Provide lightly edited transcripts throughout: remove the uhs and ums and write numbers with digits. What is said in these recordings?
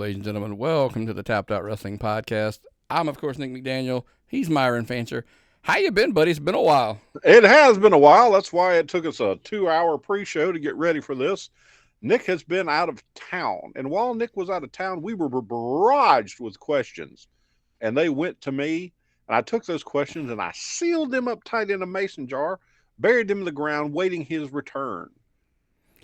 ladies and gentlemen. Welcome to the Tapped Out Wrestling Podcast. I'm, of course, Nick McDaniel. He's Myron Fancher. How you been, buddy? It's been a while. It has been a while. That's why it took us a 2-hour pre-show to get ready for this. Nick has been out of town. And while Nick was out of town, we were barraged with questions. And they went to me, and I took those questions, and I sealed them up tight in a mason jar, buried them in the ground, waiting his return.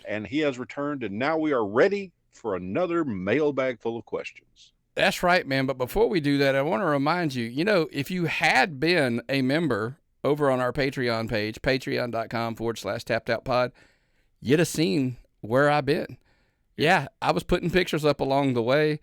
And he has returned, and now we are ready for another mailbag full of questions. That's right, man. But before we do that, I want to remind you, if you had been a member over on our Patreon page, patreon.com/tappedoutpod, you'd have seen where I've been. Yeah, I was putting pictures up along the way,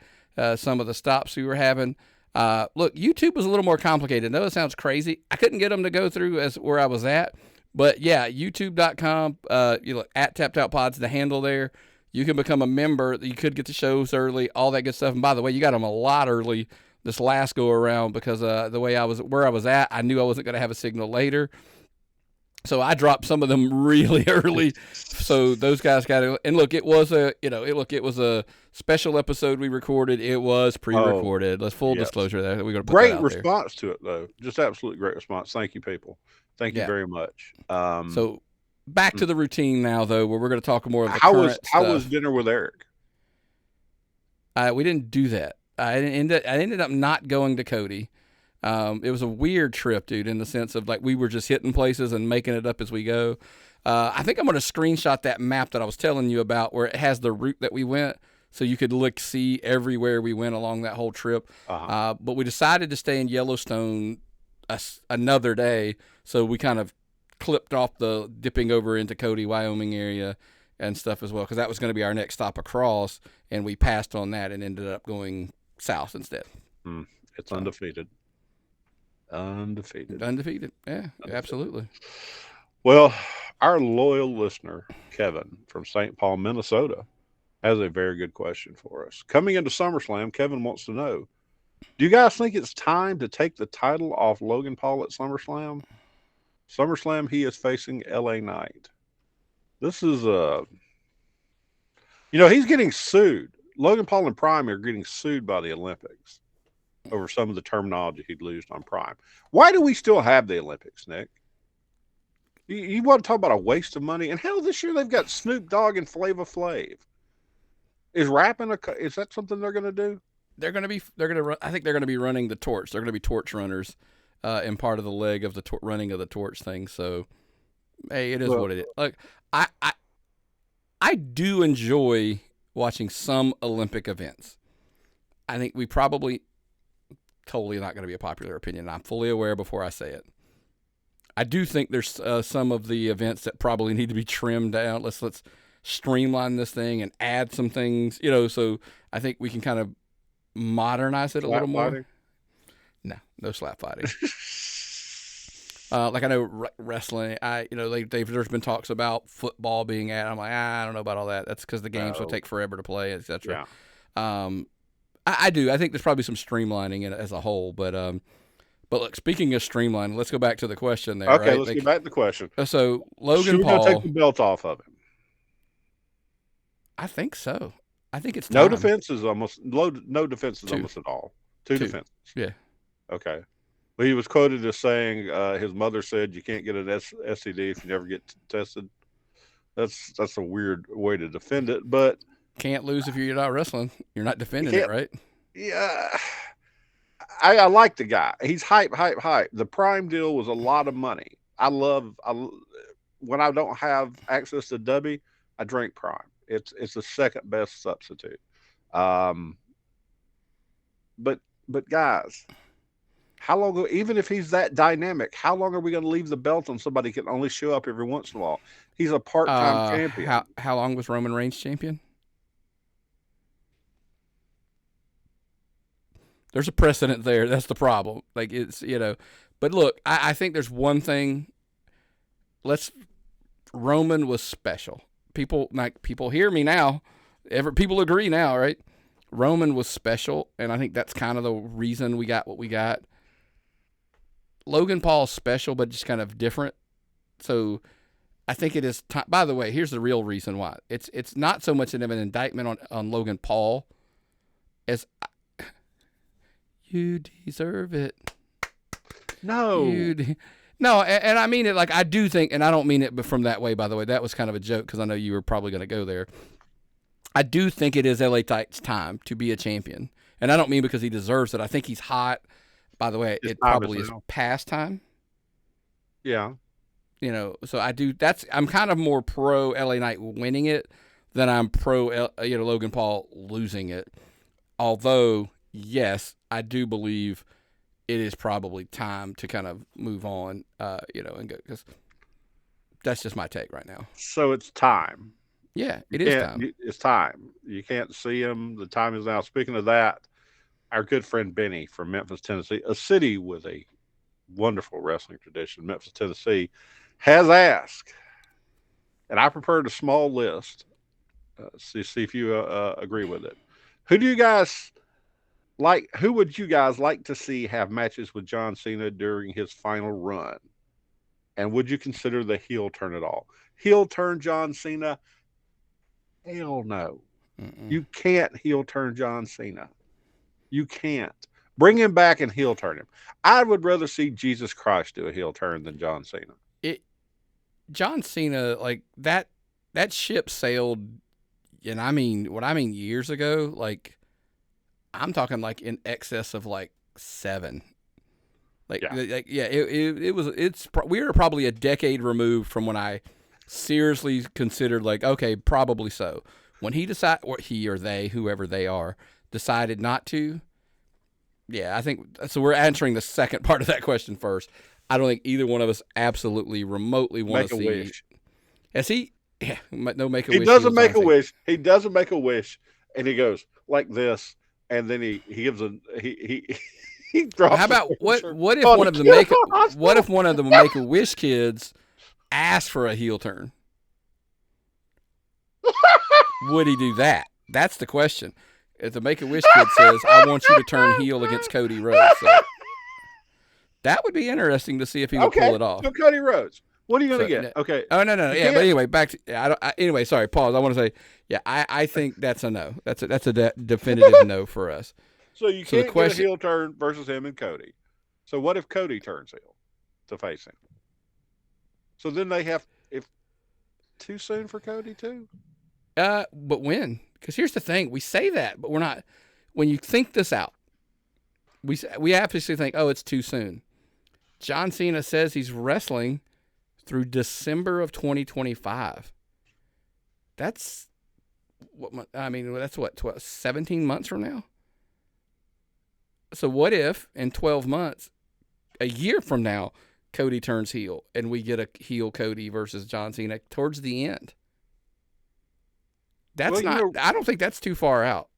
some of the stops we were having. Look, YouTube was a little more complicated. I know it sounds crazy. I couldn't get them to go through as where I was at. But yeah, youtube.com, at Tapped Out Pod's the handle there. You can become a member. You could get the shows early, all that good stuff. And by the way, you got them a lot early this last go around because the way where I was at, I knew I wasn't going to have a signal later. So I dropped some of them really early. So those guys got it. And look, it was a special episode we recorded. It was pre-recorded. Let's full discllosure there. We're going to put great that out response to it though. Just absolutely great response. Thank you, people. Thank you very much. So back to the routine now, though, where we're going to talk more of the current stuff. How was dinner with Eric? We didn't do that. I ended up not going to Cody. It was a weird trip, dude, in the sense of we were just hitting places and making it up as we go. I think I'm going to screenshot that map that I was telling you about where it has the route that we went so you could see everywhere we went along that whole trip. But we decided to stay in Yellowstone another day, so we kind of clipped off the dipping over into Cody, Wyoming area and stuff as well, because that was going to be our next stop across, and we passed on that and ended up going south instead. It's undefeated. Undefeated. Yeah, absolutely. Well, our loyal listener, Kevin from St. Paul, Minnesota, has a very good question for us. Coming into SummerSlam, Kevin wants to know, do you guys think it's time to take the title off Logan Paul at SummerSlam? SummerSlam, he is facing LA Knight. This is he's getting sued. Logan Paul and Prime are getting sued by the Olympics over some of the terminology he'd used on Prime. Why do we still have the Olympics, Nick? You want to talk about a waste of money? And hell, this year they've got Snoop Dogg and Flava Flav. Is that something they're going to do? I think they're going to be running the torch. They're going to be torch runners in part of the leg of the running of the torch thing. So, hey, it is what it is. Look, I do enjoy watching some Olympic events. I think we probably totally not going to be a popular opinion. I'm fully aware before I say it. I do think there's some of the events that probably need to be trimmed down. Let's streamline this thing and add some things, so I think we can kind of modernize it a little more. No slap fighting. I know wrestling, there's been talks about football being added. I'm like, I don't know about all that. That's because the games will take forever to play, etc. Yeah. I do. I think there's probably some streamlining in it as a whole, but look, speaking of streamlining, let's go back to the question there. Okay, right? Let's get back to the question. So Logan Paul, take the belt off of him. I think so. I think it's time. No defenses almost at all. Two defenses. Yeah. Okay. Well, he was quoted as saying his mother said you can't get an STD if you never get tested. That's a weird way to defend it, but can't lose if you're not wrestling. You're not defending it, right? Yeah. I like the guy. He's hype. The Prime deal was a lot of money. When I don't have access to Dubby, I drink Prime. It's the second best substitute. But guys, how long? Even if he's that dynamic, how long are we going to leave the belt on somebody who can only show up every once in a while? He's a part-time champion. How long was Roman Reigns champion? There's a precedent there. That's the problem. But look, I think there's one thing. Roman was special. People hear me now. People agree now, right? Roman was special, and I think that's kind of the reason we got what we got. Logan Paul's special, but just kind of different. So I think it is time. By the way, here's the real reason why. It's not so much an indictment on Logan Paul as you deserve it. No. No, and I mean it like I do think, and I don't mean it from that way, by the way. That was kind of a joke because I know you were probably going to go there. I do think it is LA Knight's time to be a champion. And I don't mean because he deserves it. I think he's hot. By the way, it probably is past time. Yeah. You know, so I'm kind of more pro LA Knight winning it than I'm pro, Logan Paul losing it. Although, yes, I do believe it is probably time to kind of move on, and go, because that's just my take right now. So it's time. Yeah, it is time. It's time. You can't see him. The time is now. Speaking of that, our good friend Benny from Memphis, Tennessee, a city with a wonderful wrestling tradition, Memphis, Tennessee, has asked, and I prepared a small list. See if you agree with it. Who do you guys like? Who would you guys like to see have matches with John Cena during his final run? And would you consider the heel turn at all? Heel turn John Cena? Hell no. Mm-mm. You can't heel turn John Cena. You can't. Bring him back and heel turn him. I would rather see Jesus Christ do a heel turn than John Cena. John Cena, like that ship sailed, and I mean years ago, like I'm talking like in excess of like 7. We were probably a decade removed from when I seriously considered like, okay, probably so. When he or they, whoever they are, decided not to. Yeah, I think so. We're answering the second part of that question first. I don't think either one of us absolutely remotely want to see. Wish. Has he? Yeah, no make a wish. He doesn't make a wish. He doesn't make a wish, and he goes like this, and then he gives he drops. How about what if one of the make a wish kids asked for a heel turn? Would he do that? That's the question. If the make a wish kid says, "I want you to turn heel against Cody Rhodes," so that would be interesting to see if he would pull it off. So Cody Rhodes, what are you going to get? Okay. Oh no. Yeah, but anyway, back to anyway. Sorry, pause. I want to say, yeah, I think that's a no. That's a definitive no for us. So you can't get a heel turn versus him and Cody. So what if Cody turns heel to face him? So then they have too soon for Cody too. But when? Because here's the thing: we say that, but we're not. When you think this out, we obviously think, oh, it's too soon. John Cena says he's wrestling through December of 2025. That's what 17 months from now. So what if in 12 months, a year from now, Cody turns heel and we get a heel Cody versus John Cena towards the end? I don't think that's too far out.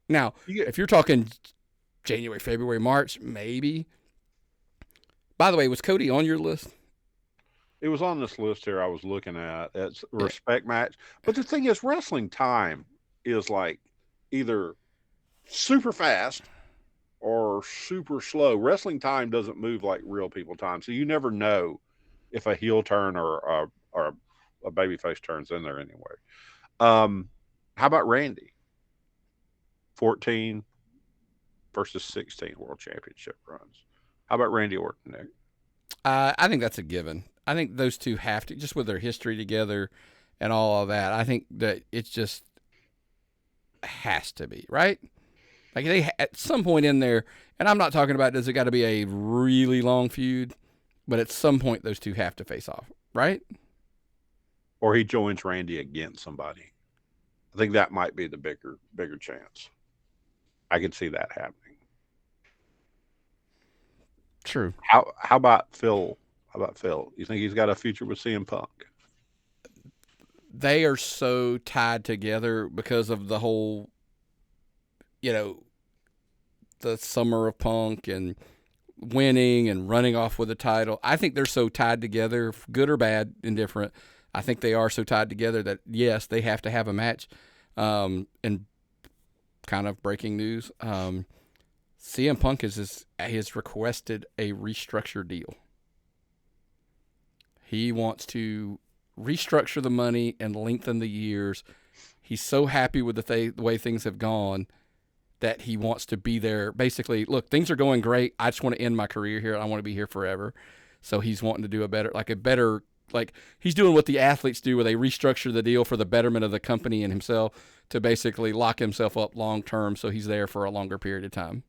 Now, if you're talking January, February, March, maybe. By the way, was Cody on your list? It was on this list here I was looking at. It's a respect match. But the thing is, wrestling time is like either super fast or super slow. Wrestling time doesn't move like real people time. So you never know if a heel turn or a babyface turns in there anyway. How about Randy? 14 versus 16 world championship runs. How about Randy Orton, Nick? I think that's a given. I think those two have to, just with their history together and all of that. I think that it just has to be, right? Like they at some point in there, and I'm not talking about does it got to be a really long feud, but at some point those two have to face off, right? Or he joins Randy against somebody. I think that might be the bigger chance. I could see that happening. True. How about Phil? How about Phil? You think he's got a future with CM Punk? They are so tied together because of the whole, the summer of Punk and winning and running off with a title. I think they're so tied together, good or bad, indifferent. I think they are so tied together that, yes, they have to have a match. And kind of breaking news, CM Punk has requested a restructure deal. He wants to restructure the money and lengthen the years. He's so happy with the way things have gone. that he wants to be there. Basically, look, things are going great. I just want to end my career here. I want to be here forever. So he's wanting to do a better, he's doing what the athletes do, where they restructure the deal for the betterment of the company and himself to basically lock himself up long term, so he's there for a longer period of time.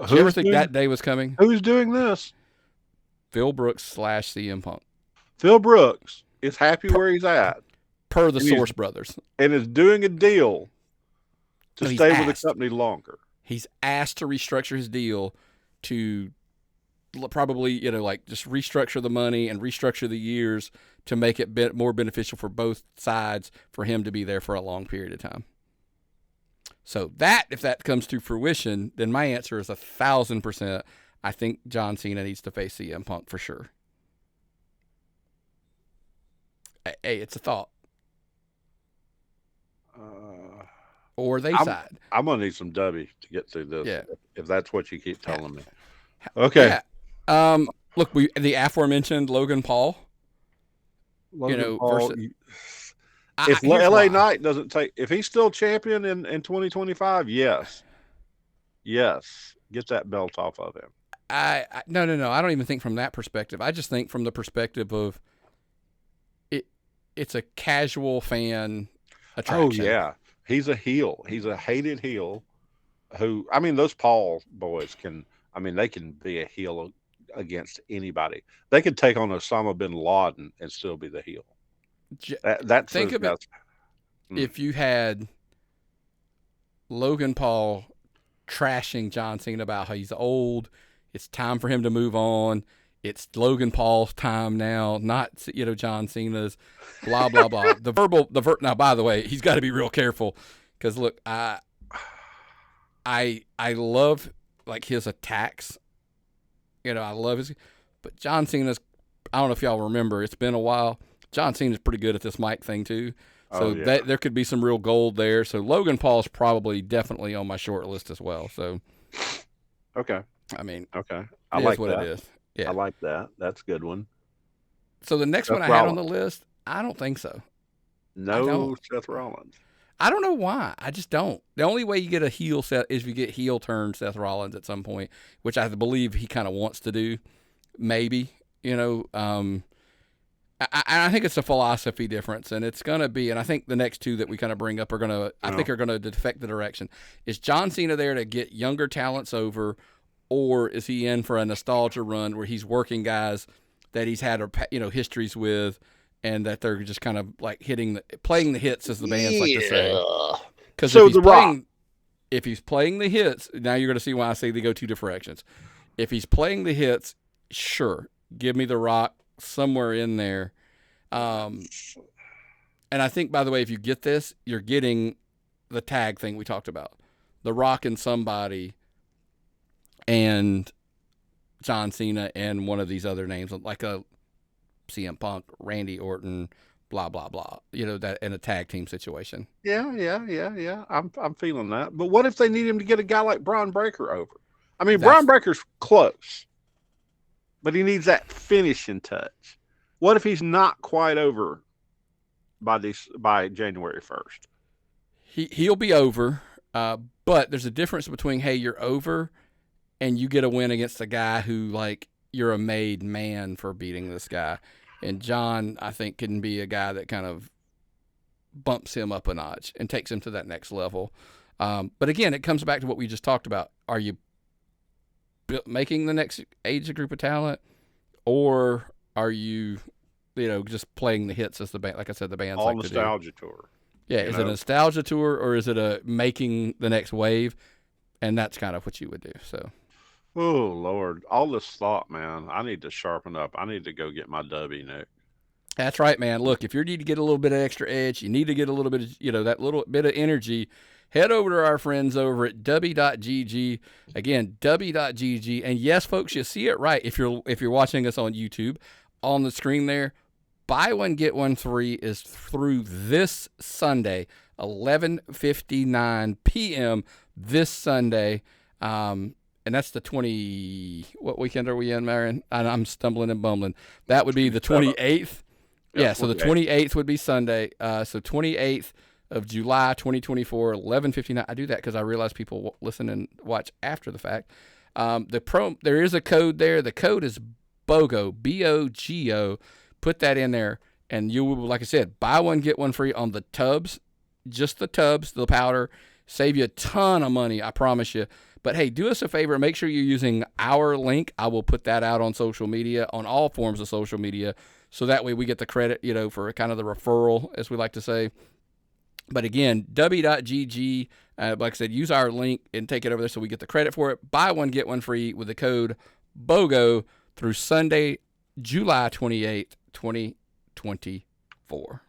Did you ever think that day was coming? Who's doing this? Phil Brooks / CM Punk. Phil Brooks is happy where he's at. Per the Source Brothers. And is doing a deal to stay with the company longer. He's asked to restructure his deal to probably, just restructure the money and restructure the years to make it more beneficial for both sides for him to be there for a long period of time. So if that comes to fruition, then my answer is 1,000%. I think John Cena needs to face CM Punk for sure. Hey, it's a thought. Or they side. I'm going to need some Dubby to get through this. Yeah. If that's what you keep telling me. Okay. Yeah. Look, the aforementioned Logan Paul. Paul, if LA Knight doesn't if he's still champion in 2025, yes, get that belt off of him. No. I don't even think from that perspective. I just think from the perspective of it's a casual fan attraction. Oh yeah, he's a heel. He's a hated heel. Those Paul boys they can be a heel against anybody. They could take on Osama bin Laden and still be the heel. Think about if you had Logan Paul trashing John Cena about how he's old, it's time for him to move on. It's Logan Paul's time now, not John Cena's. Blah blah blah. Now, by the way, he's got to be real careful because look, I love his attacks. I love but John Cena's. I don't know if y'all remember. It's been a while. John Cena's pretty good at this mic thing too. So there could be some real gold there. So Logan Paul's probably definitely on my short list as well. So, okay. Okay. I like what that. It is. Yeah. I like that. That's a good one. So the next one I had on the list, I don't think so. No Seth Rollins. I don't know why. I just don't. The only way you get a heel set is if you get heel turn Seth Rollins at some point, which I believe he kind of wants to do. Maybe, I think it's a philosophy difference, and it's going to be, and I think the next two that we kind of bring up are going to, I think are going to affect the direction. Is John Cena there to get younger talents over, or is he in for a nostalgia run where he's working guys that he's had, histories with, and that they're just kind of like playing the hits, as the bands like to say. Because if he's playing the hits, now you're going to see why I say they go two different directions. If he's playing the hits, sure, give me The Rock somewhere in there. And I think, by the way, if you get this, you're getting the tag thing we talked about. The Rock and somebody and John Cena and one of these other names, like a CM Punk, Randy Orton, blah, blah, blah. That in a tag team situation. Yeah. I'm feeling that. But what if they need him to get a guy like Braun Breaker over? Braun Breaker's close, but he needs that finishing touch. What if he's not quite over by January 1st? He'll be over, but there's a difference between, hey, you're over and you get a win against a guy who, you're a made man for beating this guy. And John, I think, can be a guy that kind of bumps him up a notch and takes him to that next level. But again, it comes back to what we just talked about. Are you making the next age group of talent, or are you, just playing the hits as the band? Like I said, the band's all like to do. Nostalgia tour. Yeah, is it a nostalgia tour, or is it a making the next wave? And that's kind of what you would do. So. Oh, Lord. All this thought, man. I need to sharpen up. I need to go get my Dubby, Nick. That's right, man. Look, if you need to get a little bit of extra edge, you need to get a little bit of, that little bit of energy, head over to our friends over at Dubby.gg. Again, Dubby.gg. And yes, folks, you see it right. If you're watching us on YouTube, on the screen there, buy one, get one free is through this Sunday, 11:59 p.m. this Sunday. And that's the what weekend are we in, Myron? I'm stumbling and bumbling. That would be the 28th. Yeah, so the 28th would be Sunday. So 28th of July 2024, 11:59. I do that because I realize people listen and watch after the fact. There is a code there. The code is BOGO, BOGO. Put that in there, and you will, like I said, buy one get one free on the tubs, just the tubs, the powder. Save you a ton of money, I promise you. But hey, do us a favor. Make sure you're using our link. I will put that out on social media, on all forms of social media, so that way we get the credit, for kind of the referral, as we like to say. But again, w.gg, like I said, use our link and take it over there so we get the credit for it. Buy one, get one free with the code BOGO through Sunday, July 28th, 2024.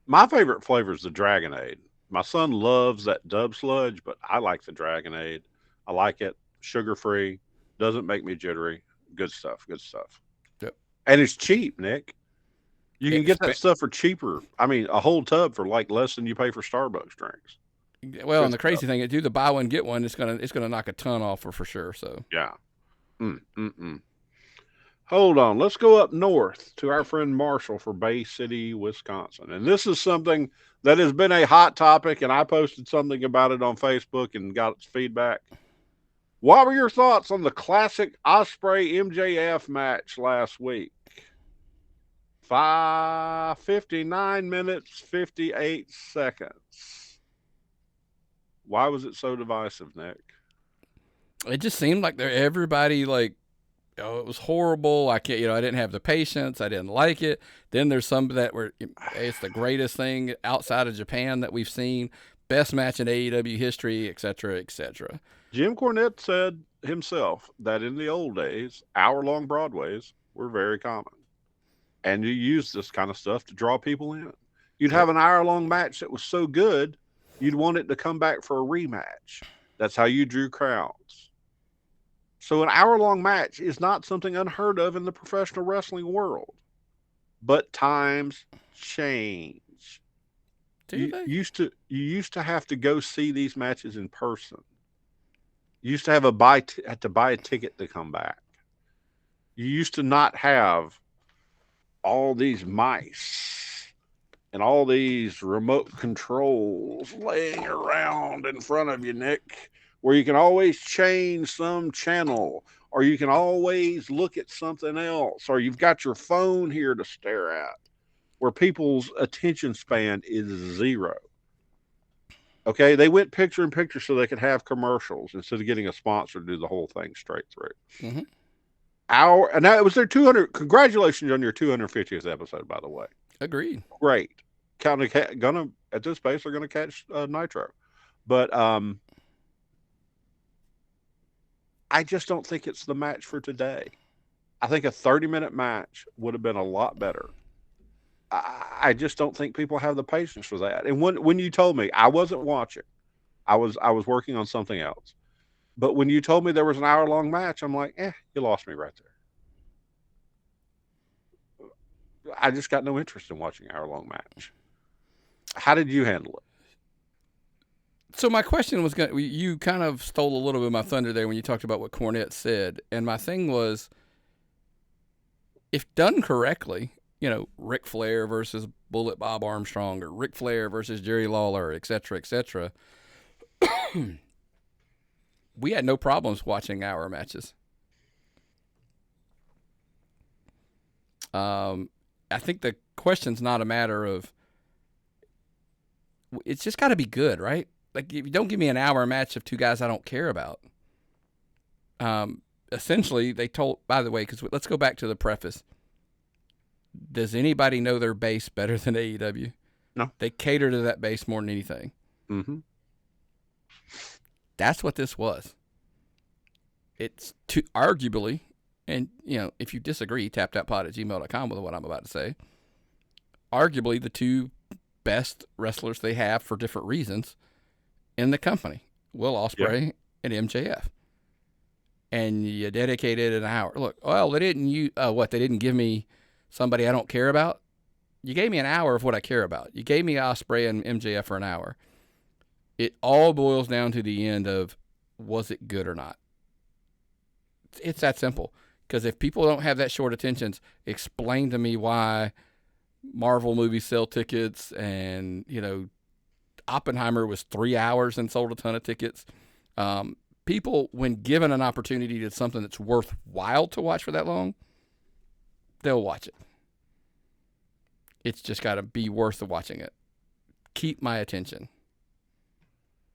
My favorite flavor is the Dragonade. My son loves that Dub Sludge, but I like the Dragonade. I like it. Sugar-free. Doesn't make me jittery. Good stuff. Good stuff. Yep. And it's cheap, Nick. You can get that stuff for cheaper. I mean, a whole tub for like less than you pay for Starbucks drinks. Well, and the crazy thing is, do the buy one get one. It's gonna knock a ton off for sure. So yeah. Hold on. Let's go up north to our friend Marshall for Bay City, Wisconsin. And this is something that has been a hot topic, and I posted something about it on Facebook and got its feedback. What were your thoughts on the classic Osprey MJF match last week? 59 minutes, 58 seconds. Why was it so divisive, Nick? It just seemed like everybody it was horrible. I didn't have the patience. I didn't like it. Then there's some that were, it's the greatest thing outside of Japan that we've seen. Best match in AEW history, et cetera, et cetera. Jim Cornette said himself that in the old days, hour-long Broadways were very common. And you use this kind of stuff to draw people in. You'd have an hour-long match that was so good, you'd want it to come back for a rematch. That's how you drew crowds. So an hour-long match is not something unheard of in the professional wrestling world. But times change. You used to have to go see these matches in person. You used to have to buy a ticket to come back. You used to not have all these mice and all these remote controls laying around in front of you, Nick, where you can always change some channel, or you can always look at something else, or you've got your phone here to stare at, where people's attention span is zero. Okay, they went picture in picture so they could have commercials instead of getting a sponsor to do the whole thing straight through. Mm-hmm. And now it was their 200. Congratulations on your 250th episode, by the way. Agreed. Great. At this pace, they're gonna catch Nitro, but I just don't think it's the match for today. I think a 30-minute match would have been a lot better. I just don't think people have the patience for that. And when you told me, I wasn't watching, I was working on something else. But when you told me there was an hour-long match, I'm like, you lost me right there. I just got no interest in watching an hour-long match. How did you handle it? So my question was, you kind of stole a little bit of my thunder there when you talked about what Cornette said. And my thing was, if done correctly, Ric Flair versus Bullet Bob Armstrong, or Ric Flair versus Jerry Lawler, et cetera, we had no problems watching hour matches. I think the question's not a matter of, it's just got to be good, right? Like, if you don't give me an hour match of two guys I don't care about. Essentially, they told, by the way, because let's go back to the preface. Does anybody know their base better than AEW? No. They cater to that base more than anything. Mm-hmm. That's what this was. It's arguably, and if you disagree, tapthatpod@gmail.com with what I'm about to say. Arguably the two best wrestlers they have for different reasons in the company, Will Ospreay and MJF. And you dedicated an hour. Look, well, they didn't give me somebody I don't care about. You gave me an hour of what I care about. You gave me Ospreay and MJF for an hour. It all boils down to the end of, was it good or not? It's that simple. Because if people don't have that short attentions, explain to me why Marvel movies sell tickets and, Oppenheimer was 3 hours and sold a ton of tickets. People, when given an opportunity to something that's worthwhile to watch for that long, they'll watch it. It's just got to be worth watching it. Keep my attention.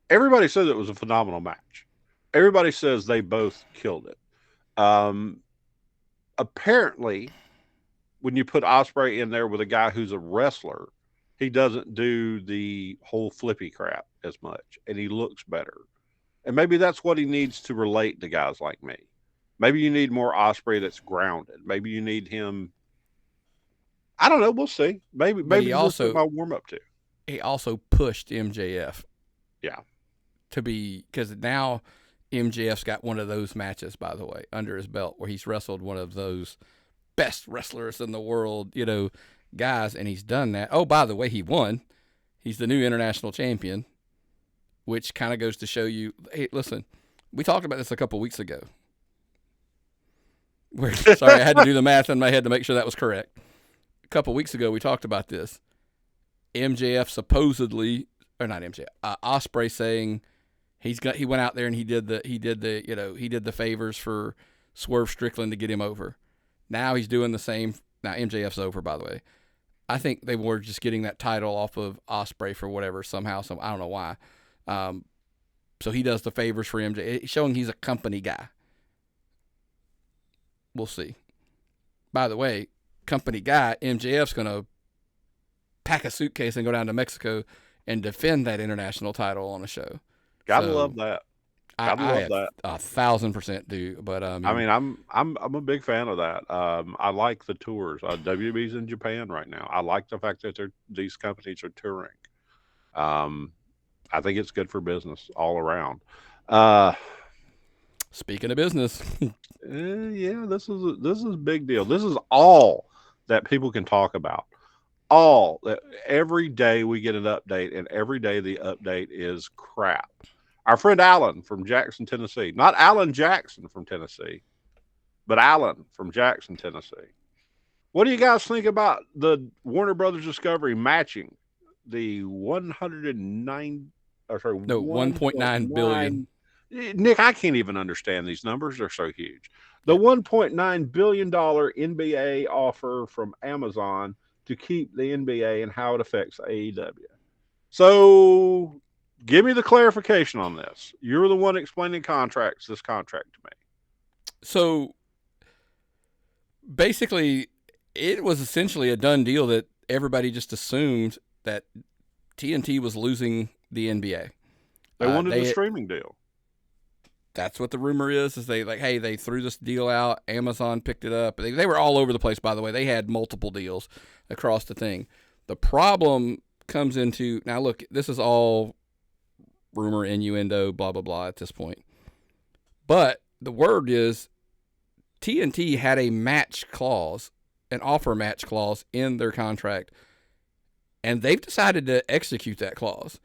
Everybody says it was a phenomenal match. Everybody says they both killed it. Apparently, when you put Osprey in there with a guy who's a wrestler, he doesn't do the whole flippy crap as much, and he looks better. And maybe that's what he needs to relate to guys like me. Maybe you need more Osprey that's grounded. Maybe you need him. I don't know. We'll see. Maybe he also my warm up too. He also pushed MJF. Yeah. To be, because now MJF's got one of those matches, by the way, under his belt where he's wrestled one of those best wrestlers in the world, guys, and he's done that. Oh, by the way, he won. He's the new international champion, which kind of goes to show you, hey, listen, we talked about this a couple weeks ago. Sorry, I had to do the math in my head to make sure that was correct. A couple weeks ago, we talked about this. MJF supposedly, or not MJF, Osprey saying he went out there and he did the favors for Swerve Strickland to get him over. Now he's doing the same. Now MJF's over, by the way. I think they were just getting that title off of Osprey for whatever somehow. I don't know why. So he does the favors for MJ, showing he's a company guy. We'll see. By the way, company guy, MJF's going to pack a suitcase and go down to Mexico and defend that international title on a show. Gotta love that. I love that. 1,000% do. But I mean, I'm a big fan of that. I like the tours. WB's in Japan right now. I like the fact that these companies are touring. I think it's good for business all around. Speaking of business, yeah, this is a big deal. This is all that people can talk about. All that every day we get an update, and every day the update is crap. Our friend Alan from Jackson, Tennessee, not Alan Jackson from Tennessee, but Alan from Jackson, Tennessee. What do you guys think about the Warner Brothers Discovery matching the 1.9 billion? Nick, I can't even understand these numbers. They're so huge. The $1.9 billion NBA offer from Amazon to keep the NBA and how it affects AEW. So give me the clarification on this. You're the one explaining this contract to me. So basically, it was essentially a done deal that everybody just assumed that TNT was losing the NBA. They wanted a streaming deal. That's what the rumor is they threw this deal out. Amazon picked it up. They were all over the place, by the way. They had multiple deals across the thing. The problem comes into, now look, this is all rumor, innuendo, blah, blah, blah at this point. But the word is TNT had a match clause, an offer match clause in their contract, and they've decided to execute that clause.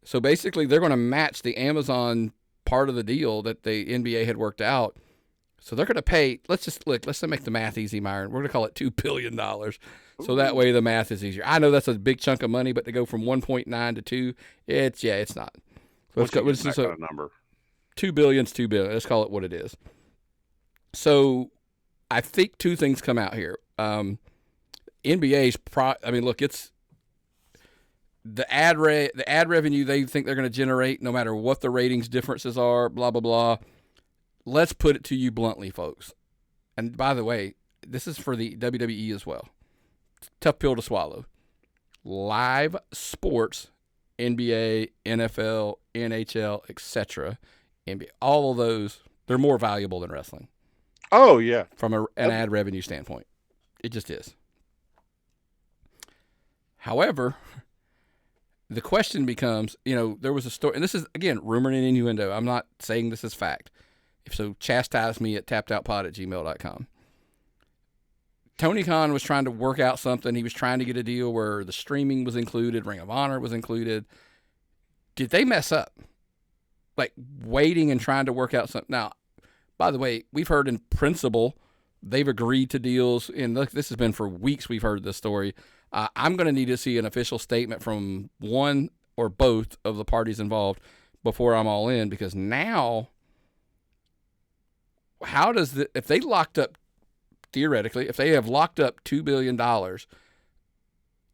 So basically, they're going to match the Amazon part of the deal that the NBA had worked out. So they're going to pay, let's make the math easy, Myron. We're going to call it $2 billion. So that way the math is easier. I know that's a big chunk of money, but to go from 1.9 to 2, it's not. So let's go. It's just a number. $2 billion is $2 billion. Let's call it what it is. So I think two things come out here. NBA's it's the ad revenue they think they're going to generate, no matter what the ratings differences are, blah, blah, blah. Let's put it to you bluntly, folks. And by the way, this is for the WWE as well. Tough pill to swallow. Live sports, NBA, NFL, NHL, etc., NBA, all of those, they're more valuable than wrestling. Oh, yeah. From an ad revenue standpoint. It just is. However, the question becomes, there was a story, and this is, again, rumor and innuendo. I'm not saying this is fact. If so, chastise me at tappedoutpod@gmail.com. Tony Khan was trying to work out something. He was trying to get a deal where the streaming was included, Ring of Honor was included. Did they mess up? Like, waiting and trying to work out something. Now, by the way, we've heard in principle they've agreed to deals, and this has been for weeks we've heard this story. I'm going to need to see an official statement from one or both of the parties involved before I'm all in, because now how does if they locked up, theoretically, if they have locked up $2 billion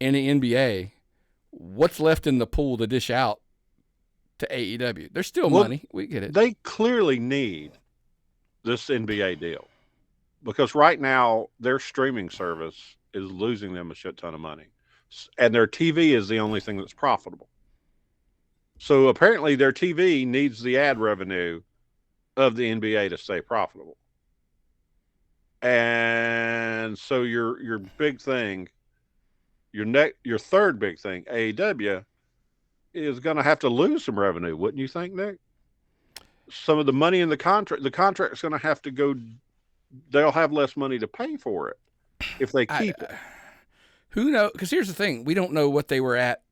in the NBA, what's left in the pool to dish out to AEW? There's still money. We get it. They clearly need this NBA deal because right now their streaming service is losing them a shit ton of money. And their TV is the only thing that's profitable. So apparently their TV needs the ad revenue of the NBA to stay profitable. And so your big thing, your third big thing, AEW, is going to have to lose some revenue, wouldn't you think, Nick? Some of the money in the contract's going to have to go. They'll have less money to pay for it if they keep it. Who knows? Because here's the thing: we don't know what they were at,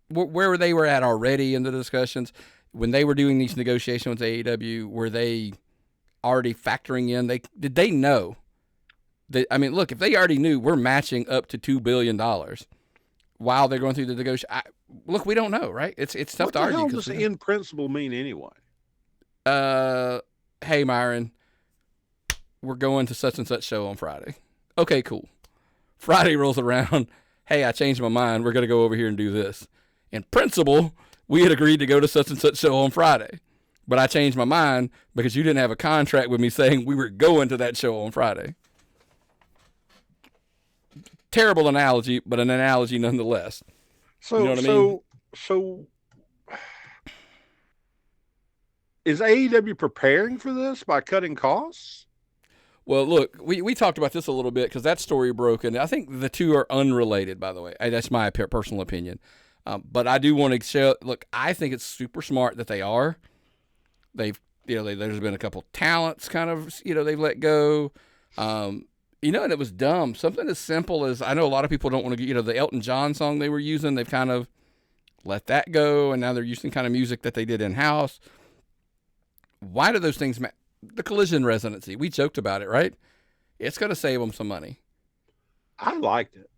where they were at already in the discussions when they were doing these negotiations with AEW. Were they already factoring in? Did they know? I mean, look, if they already knew we're matching up to $2 billion while they're going through the negotiation, look, we don't know, right? It's tough to argue. What the hell does in principle mean anyway? Hey, Myron, we're going to such and such show on Friday. Okay, cool. Friday rolls around. Hey, I changed my mind. We're going to go over here and do this. In principle, we had agreed to go to such and such show on Friday, but I changed my mind because you didn't have a contract with me saying we were going to that show on Friday. Terrible analogy, but an analogy nonetheless. So, you know what I mean? So is AEW preparing for this by cutting costs? Well, look, we talked about this a little bit because that story broke, and I think the two are unrelated, by the way. That's my personal opinion. But I do want to show, look, I think it's super smart that they are. There's been a couple talents kind of, they've let go. And it was dumb. Something as simple as, I know a lot of people don't want to get, the Elton John song they were using, they've kind of let that go, and now they're using kind of music that they did in-house. Why do those things matter? The collision residency. We joked about it, right? It's going to save them some money. I liked it.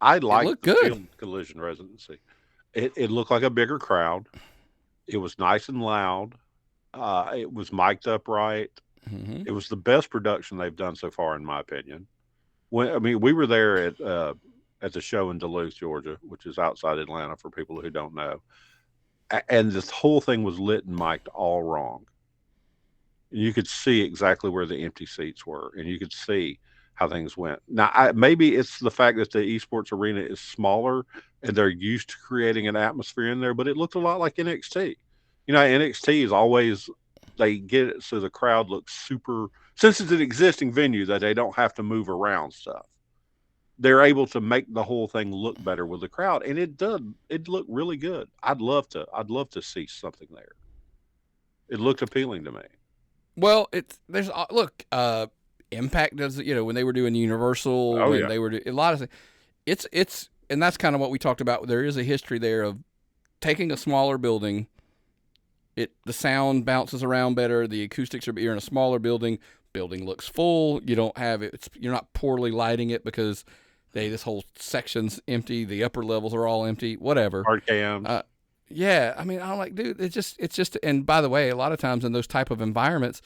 I liked the collision residency. It looked like a bigger crowd. It was nice and loud. It was mic'd up right. Mm-hmm. It was the best production they've done so far, in my opinion. We were there at the show in Duluth, Georgia, which is outside Atlanta for people who don't know. And this whole thing was lit and mic'd all wrong. You could see exactly where the empty seats were, and you could see how things went. Now, maybe it's the fact that the esports arena is smaller and they're used to creating an atmosphere in there, but it looked a lot like NXT. NXT is always, they get it so the crowd looks super, since it's an existing venue that they don't have to move around stuff. They're able to make the whole thing look better with the crowd, and it looked really good. I'd love to see something there. It looked appealing to me. Well, Impact does, when they were doing Universal, they were doing a lot of things. It's, and that's kind of what we talked about. There is a history there of taking a smaller building. The sound bounces around better. The acoustics you're in a smaller building. Building looks full. You don't have it. You're not poorly lighting it because this whole section's empty. The upper levels are all empty. Whatever. Hard cams. Yeah, I mean, I'm like, dude, it's just, and by the way, a lot of times in those type of environments,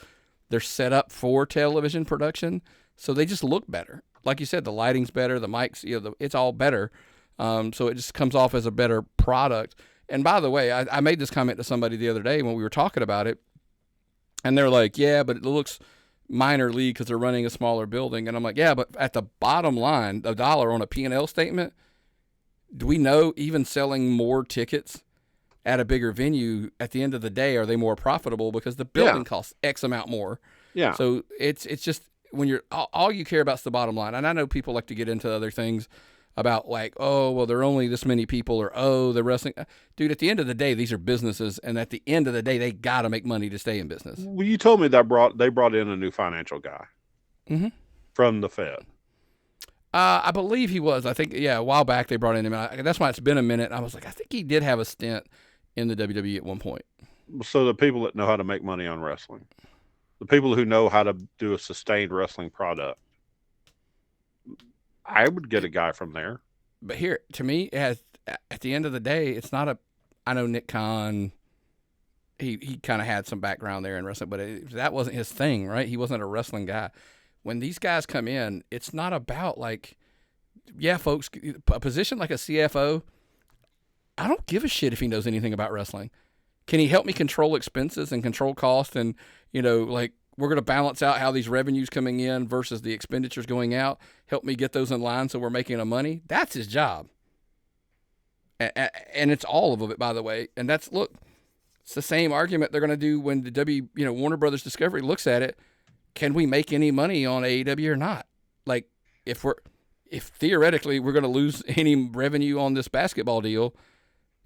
they're set up for television production, so they just look better. Like you said, the lighting's better, the mics, it's all better, so it just comes off as a better product. And by the way, I made this comment to somebody the other day when we were talking about it, and they're like, yeah, but it looks minor league because they're running a smaller building, and I'm like, yeah, but at the bottom line, the dollar on a P&L statement, do we know even selling more tickets at a bigger venue, at the end of the day, are they more profitable because the building costs X amount more? Yeah. So it's just when you're all you care about is the bottom line. And I know people like to get into other things about like, oh, well, there are only this many people, or oh, the wrestling. Dude, at the end of the day, these are businesses, and at the end of the day, they got to make money to stay in business. Well, you told me that they brought in a new financial guy from the Fed. I believe he was. I think, a while back they brought in him. That's why it's been a minute. I was like, I think he did have a stint in the WWE at one point. So the people that know how to make money on wrestling, the people who know how to do a sustained wrestling product, I would get a guy from there. But here, to me, at the end of the day, it's not I know Nick Khan, he kind of had some background there in wrestling, but that wasn't his thing, right? He wasn't a wrestling guy. When these guys come in, it's not about like, yeah, folks, a position like a CFO, I don't give a shit if he knows anything about wrestling. Can he help me control expenses and control cost? And, like we're going to balance out how these revenues coming in versus the expenditures going out, help me get those in line so we're making a money. That's his job. And it's all of it, by the way. And it's the same argument they're going to do when the Warner Brothers Discovery looks at it. Can we make any money on AEW or not? Like, if theoretically we're going to lose any revenue on this basketball deal,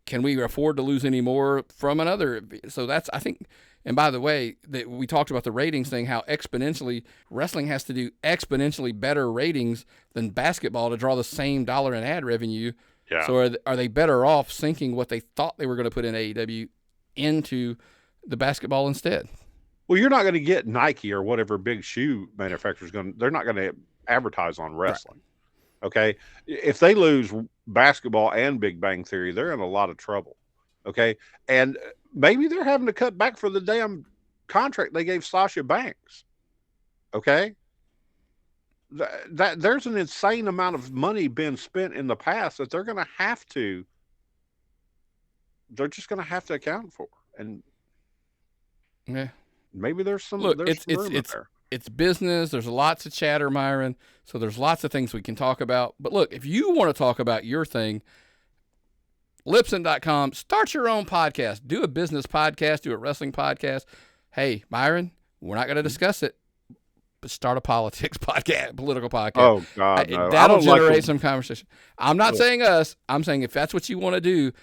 can we afford to lose any more from another? So that's, I think, and by the way, that we talked about the ratings thing, how exponentially wrestling has to do exponentially better ratings than basketball to draw the same dollar in ad revenue. Yeah. So are they better off sinking what they thought they were going to put in AEW into the basketball instead? Well, you're not going to get Nike or whatever big shoe manufacturer's they're not going to advertise on wrestling. Right. Okay. If they lose basketball and Big Bang Theory, they're in a lot of trouble. Okay. And maybe they're having to cut back for the damn contract they gave Sasha Banks. Okay. That there's an insane amount of money being spent in the past that they're just going to have to account for. And yeah. Maybe there's some. Look, there's some room there. It's business. There's lots of chatter, Myron. So there's lots of things we can talk about. But look, if you want to talk about your thing, Libsyn.com, start your own podcast. Do a business podcast. Do a wrestling podcast. Hey, Myron, we're not going to discuss it, but start a politics podcast, political podcast. Oh God, no. That'll generate some conversation. I'm not saying us. I'm saying if that's what you want to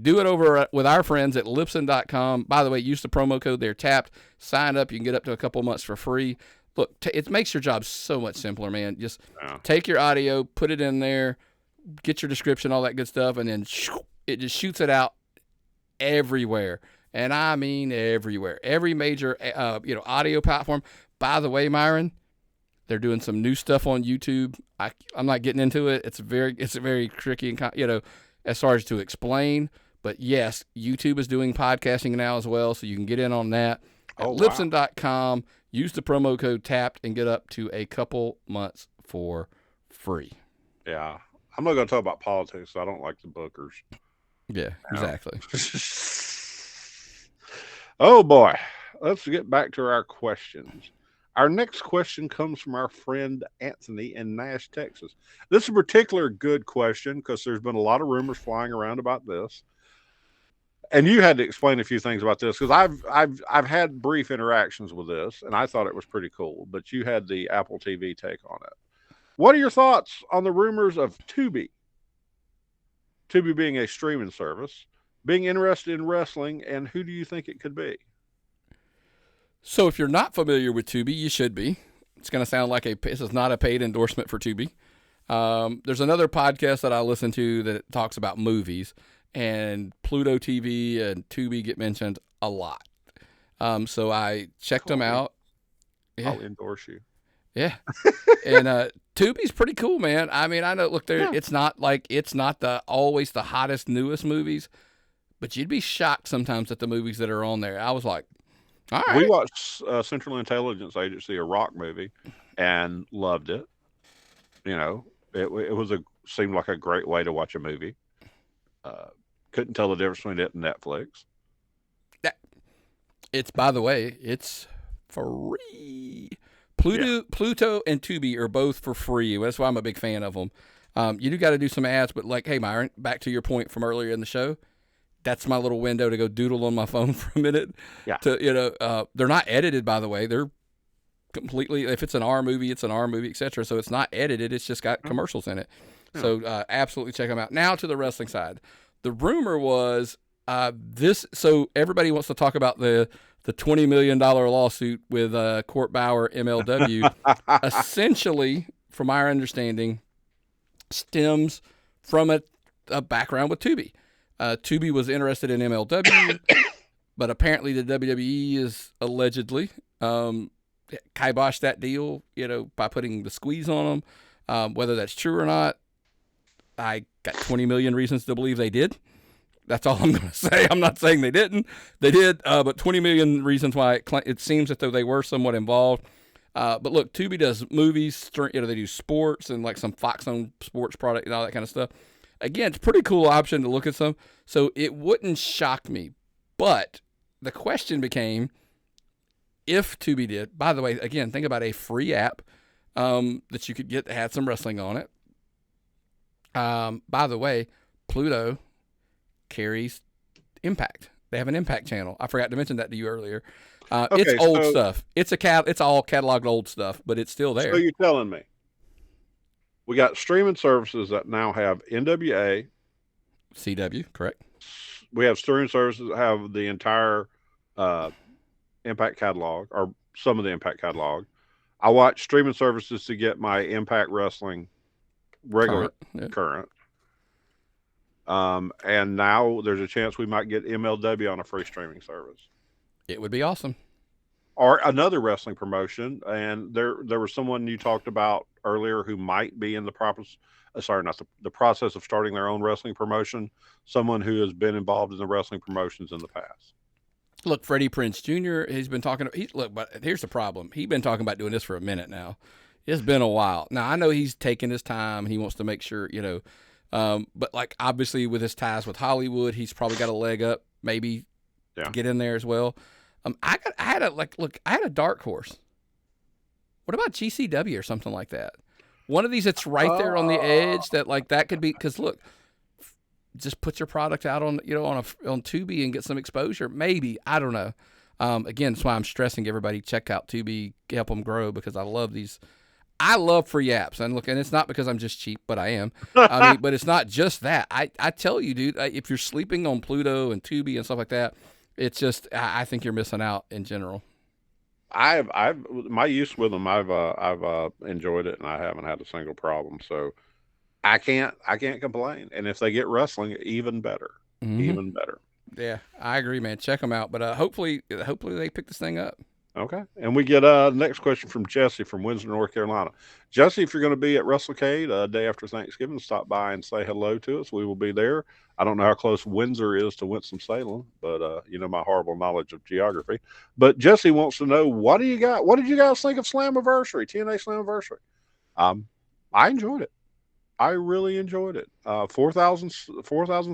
do it over with our friends at Libsyn.com. By the way, use the promo code there, TAPPED. Sign up. You can get up to a couple months for free. Look, it makes your job so much simpler, man. Just take your audio, put it in there, get your description, all that good stuff, and then it just shoots it out everywhere. And I mean everywhere. Every major audio platform. By the way, Myron, they're doing some new stuff on YouTube. I'm not getting into it. It's very tricky and as far as to explain. But yes, YouTube is doing podcasting now as well, so you can get in on that. At Libsyn.com, use the promo code TAPPED and get up to a couple months for free. Yeah. I'm not going to talk about politics. So I don't like the bookers. Yeah, exactly. Oh, boy. Let's get back to our questions. Our next question comes from our friend Anthony in Nash, Texas. This is a particular good question because there's been a lot of rumors flying around about this. And you had to explain a few things about this because I've had brief interactions with this, and I thought it was pretty cool. But you had the Apple TV take on it. What are your thoughts on the rumors of Tubi being a streaming service, being interested in wrestling, and who do you think it could be? So if you're not familiar with Tubi, you should be. It's going to sound like this is not a paid endorsement for Tubi. There's another podcast that I listen to that talks about movies, and Pluto TV and Tubi get mentioned a lot. So I checked them out. Yeah. I'll endorse you. Yeah. And Tubi's pretty cool, man. I mean, I know, look, it's not always the hottest, newest movies, but you'd be shocked sometimes at the movies that are on there. I was like, all right. We watched Central Intelligence Agency, a rock movie, and loved it. It seemed like a great way to watch a movie. Couldn't tell the difference between it and Netflix. By the way, it's free. Pluto and Tubi are both for free. That's why I'm a big fan of them. You do got to do some ads, but hey, Myron, back to your point from earlier in the show. That's my little window to go doodle on my phone for a minute. Yeah. They're not edited, by the way. They're completely, if it's an R movie, it's an R movie, etc. So it's not edited. It's just got commercials in it. Yeah. So absolutely check them out. Now to the wrestling side. The rumor was so everybody wants to talk about the $20 million lawsuit with Court Bauer, MLW. Essentially, from our understanding, stems from a background with Tubi. Tubi was interested in MLW, but apparently the WWE is allegedly kiboshed that deal, by putting the squeeze on them. Whether that's true or not, I got 20 million reasons to believe they did. That's all I'm going to say. I'm not saying they didn't. They did, but 20 million reasons why it seems as though they were somewhat involved. But look, Tubi does movies. They do sports and like some Fox-owned sports product and all that kind of stuff. Again, it's a pretty cool option to look at some. So it wouldn't shock me. But the question became, if Tubi did, by the way, again, think about a free app that you could get that had some wrestling on it. By the way, Pluto carries Impact. They have an Impact channel. I forgot to mention that to you earlier. It's old stuff. It's all cataloged old stuff, but it's still there. So you're telling me we got streaming services that now have NWA, CW, correct? We have streaming services that have the entire Impact catalog, or some of the Impact catalog. I watch streaming services to get my Impact Wrestling regular current. And now there's a chance we might get MLW on a free streaming service. It would be awesome. Or another wrestling promotion. And there was someone you talked about earlier who might be in the process of starting their own wrestling promotion. Someone who has been involved in the wrestling promotions in the past. Look, Freddie Prinze Jr., he's been talking. But here's the problem. He's been talking about doing this for a minute now. It's been a while. Now, I know he's taking his time. He wants to make sure, but like obviously with his ties with Hollywood, he's probably got a leg up, maybe to get in there as well. I had a dark horse. What about GCW or something like that? One of these that's right there on the edge that could be, because look, just put your product out on Tubi and get some exposure. Maybe, I don't know. Again, that's why I'm stressing everybody check out Tubi, help them grow, because I love these. I love free apps, and look, and it's not because I'm just cheap, but I am. But it's not just that. I tell you, dude, if you're sleeping on Pluto and Tubi and stuff like that, it's just I think you're missing out in general. I've my use with them. I've enjoyed it, and I haven't had a single problem. So I can't complain. And if they get wrestling, even better, even better. Yeah, I agree, man. Check them out. But hopefully they pick this thing up. Okay. And we get next question from Jesse from Windsor, North Carolina. Jesse, if you're going to be at WrestleCade day after Thanksgiving, stop by and say hello to us. We will be there. I don't know how close Windsor is to Winston-Salem, but my horrible knowledge of geography. But Jesse wants to know, what do you got? What did you guys think of Slammiversary, TNA Slammiversary? I enjoyed it. I really enjoyed it. 4,000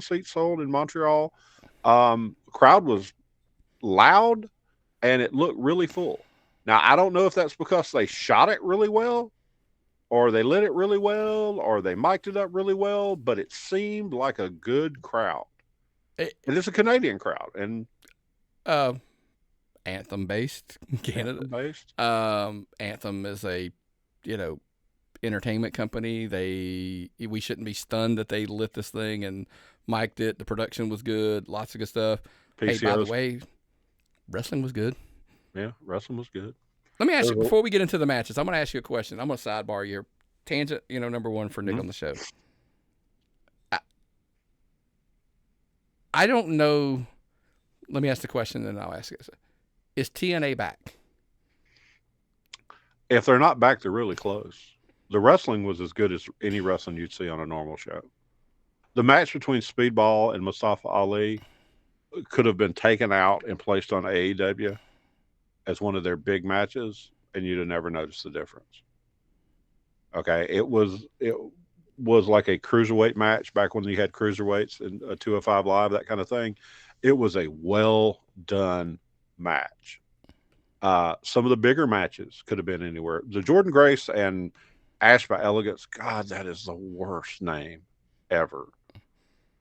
seats sold in Montreal. Crowd was loud. And it looked really full. Now, I don't know if that's because they shot it really well, or they lit it really well, or they mic'd it up really well, but it seemed like a good crowd. And it's a Canadian crowd. And Anthem-based, Canada. Anthem-based. Anthem is a, entertainment company. We shouldn't be stunned that they lit this thing and mic'd it. The production was good. Lots of good stuff. PCOs. Hey, by the way, wrestling was good. Yeah, wrestling was good. Let me ask you, before we get into the matches, I'm going to ask you a question. I'm going to sidebar your tangent, number one for Nick on the show. I don't know. Let me ask the question, and then I'll ask it. Is TNA back? If they're not back, they're really close. The wrestling was as good as any wrestling you'd see on a normal show. The match between Speedball and Mustafa Ali could have been taken out and placed on AEW as one of their big matches, and you'd have never noticed the difference. Okay, it was like a cruiserweight match back when you had cruiserweights and a 205 Live, that kind of thing. It was a well done match. Some of the bigger matches could have been anywhere. The Jordan Grace and Ash by Elegance, God, that is the worst name ever.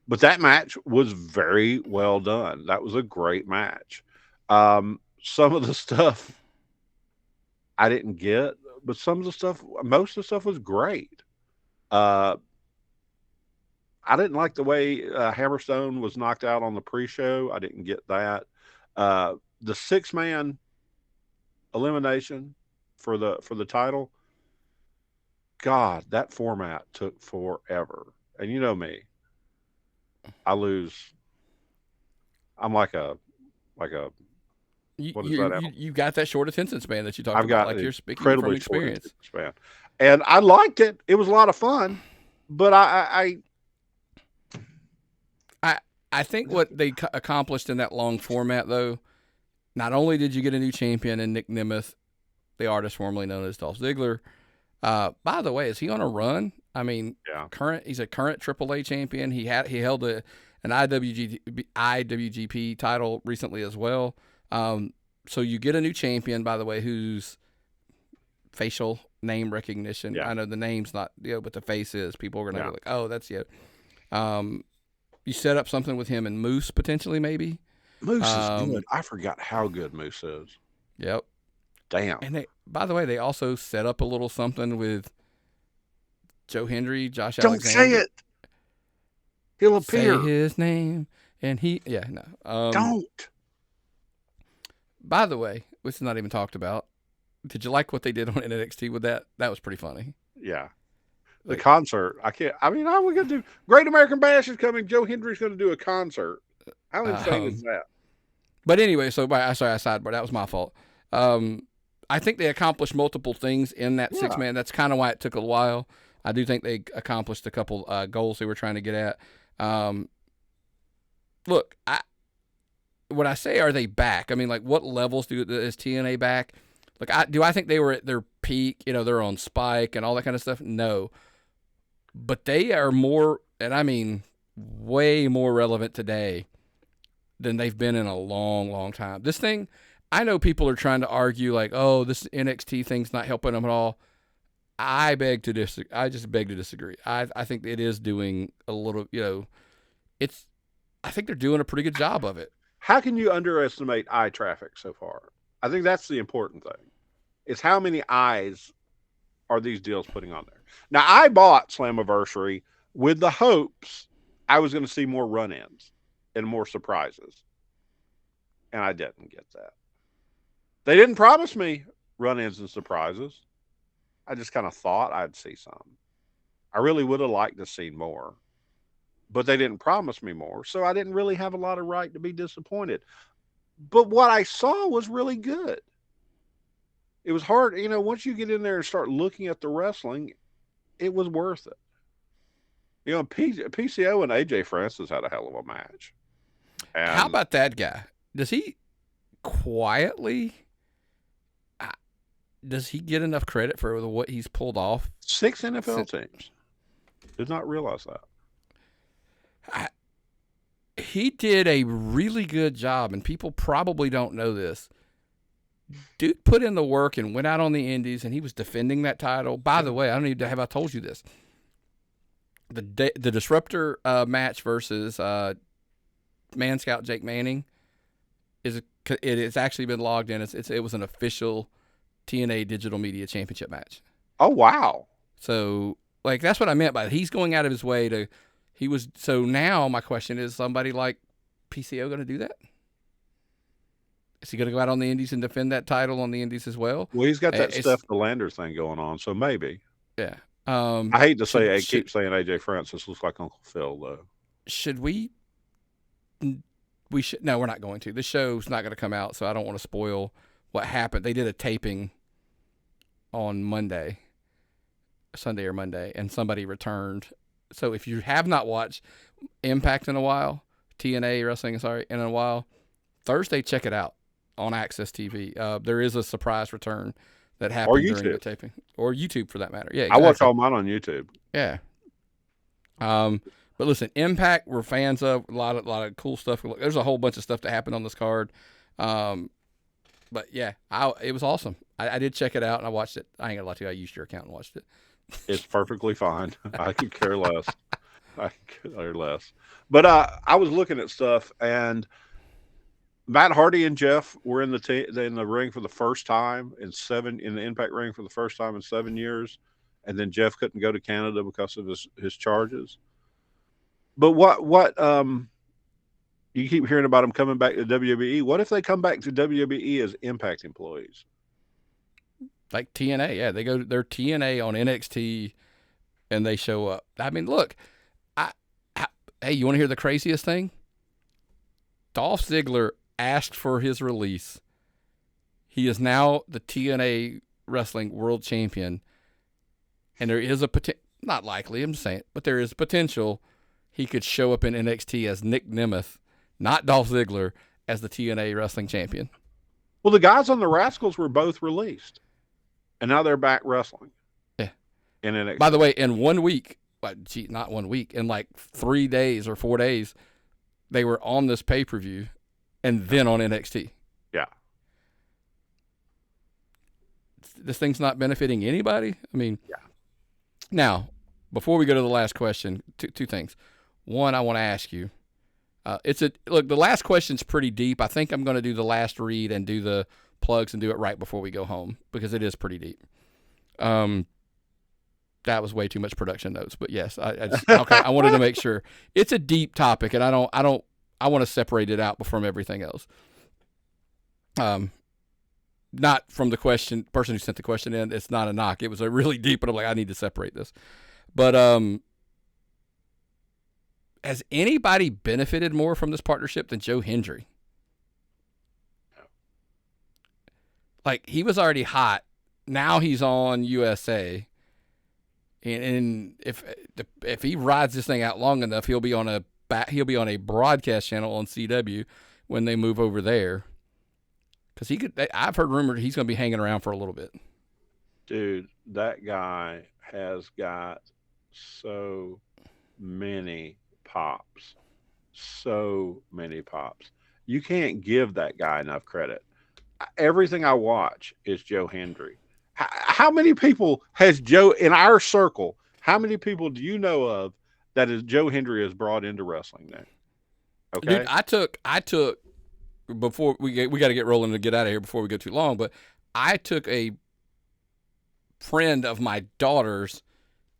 But that match was very well done. That was a great match. Some of the stuff I didn't get, but most of the stuff was great. I didn't like the way Hammerstone was knocked out on the pre-show. I didn't get that. The 6-man elimination for the title, God, that format took forever. And you know me. I lose. I'm like a. What is that? You got that short attention span that you talked about. Like you're speaking from experience. Span. And I liked it. It was a lot of fun. But I think what they accomplished in that long format, though, not only did you get a new champion in Nick Nemeth, the artist formerly known as Dolph Ziggler. By the way, is he on a run? I mean, he's a current AAA champion. He held an IWGP title recently as well. So you get a new champion, by the way, whose facial name recognition. Yeah. I know the name's not, but the face is. People are going to be like, oh, that's you. You set up something with him and Moose potentially, maybe. Moose is good. I forgot how good Moose is. Yep. Damn. And by the way, they also set up a little something with Joe Hendry, Josh Alexander. Don't say it. He'll appear. Say his name, and don't. By the way, which is not even talked about. Did you like what they did on NXT with that? That was pretty funny. Yeah. The concert. How are we going to do? Great American Bash is coming. Joe Hendry's going to do a concert. How insane is that? But anyway, sorry, I sidebar. That was my fault. I think they accomplished multiple things in that 6-man. That's kind of why it took a while. I do think they accomplished a couple goals they were trying to get at. Look, when I say are they back, I mean, like, what levels is TNA back? Like, do I think they were at their peak? They're on Spike and all that kind of stuff. No, but they are more, and I mean, way more relevant today than they've been in a long, long time. This thing, I know people are trying to argue like, oh, this NXT thing's not helping them at all. I just beg to disagree. I think it is doing a little, I think they're doing a pretty good job of it. How can you underestimate eye traffic so far? I think that's the important thing. It's how many eyes are these deals putting on there. Now, I bought Slammiversary with the hopes I was going to see more run-ins and more surprises. And I didn't get that. They didn't promise me run-ins and surprises. I just kind of thought I'd see some. I really would have liked to see more. But they didn't promise me more, so I didn't really have a lot of right to be disappointed. But what I saw was really good. It was hard, once you get in there and start looking at the wrestling, it was worth it. PCO and AJ Francis had a hell of a match. And how about that guy? Does he quietly... Does he get enough credit for what he's pulled off? 6 NFL teams. Did not realize that. He did a really good job, and people probably don't know this. Dude put in the work and went out on the indies, and he was defending that title. By the way, I don't even have I told you this. The Disruptor match versus Man Scout Jake Manning it's actually been logged in. It was an official TNA Digital Media Championship match. Oh, wow. So, that's what I meant by it. He's going out of his way to... So now my question is, somebody like PCO going to do that? Is he going to go out on the indies and defend that title on the indies as well? Well, he's got that Steph DeLander thing going on, so maybe. Yeah. I hate to say, keep saying AJ Francis looks like Uncle Phil, though. Should we? We should. No, we're not going to. The show's not going to come out, so I don't want to spoil what happened. They did a taping on Sunday or Monday, and somebody returned. So if you have not watched Impact in a while, TNA Wrestling, in a while, Thursday, check it out on Access TV. There is a surprise return that happened during the taping. Or YouTube, for that matter. Yeah, exactly. I watch all mine on YouTube. Yeah. But listen, Impact, we're fans of. A lot of cool stuff. There's a whole bunch of stuff that happened on this card. But yeah, it was awesome. I did check it out, and I watched it. I ain't gonna lie to you, I used your account and watched it. It's perfectly fine. I could care less. But I was looking at stuff, and Matt Hardy and Jeff were in the ring for the first time in the Impact ring for the first time in 7 years, and then Jeff couldn't go to Canada because of his charges. But what you keep hearing about them coming back to WWE? What if they come back to WWE as Impact employees? Like TNA, yeah, they're TNA on NXT, and they show up. I mean, look, hey, you want to hear the craziest thing? Dolph Ziggler asked for his release. He is now the TNA Wrestling World Champion, and there is not likely, I'm just saying, but there is potential he could show up in NXT as Nick Nemeth, not Dolph Ziggler, as the TNA Wrestling Champion. Well, the guys on the Rascals were both released, and now they're back wrestling. Yeah. In NXT. By the way, in 1 week, not 1 week, in like 3 days or 4 days, they were on this pay-per-view and then on NXT. Yeah. This thing's not benefiting anybody? I mean, yeah. Now, before we go to the last question, two things. One, I want to ask you. Look, the last question's pretty deep. I think I'm going to do the last read and do the plugs and do it right before we go home because it is pretty deep. That was way too much production notes, but yes, I wanted to make sure. It's a deep topic, and I want to separate it out from everything else. Not from the person who sent the question in. It's not a knock. It was a really deep, and I'm like, I need to separate this. But has anybody benefited more from this partnership than Joe Hendry? No. Like, he was already hot. Now he's on USA. And if he rides this thing out long enough, he'll be on a broadcast channel on CW when they move over there. Because I've heard rumored he's going to be hanging around for a little bit. Dude, that guy has got so many pops. So many pops. You can't give that guy enough credit. Everything I watch is Joe Hendry. How many people has Joe in our circle? How many people do you know of that is Joe Hendry has brought into wrestling now? Okay, dude, I took before we got to get rolling to get out of here before we go too long. But I took a friend of my daughter's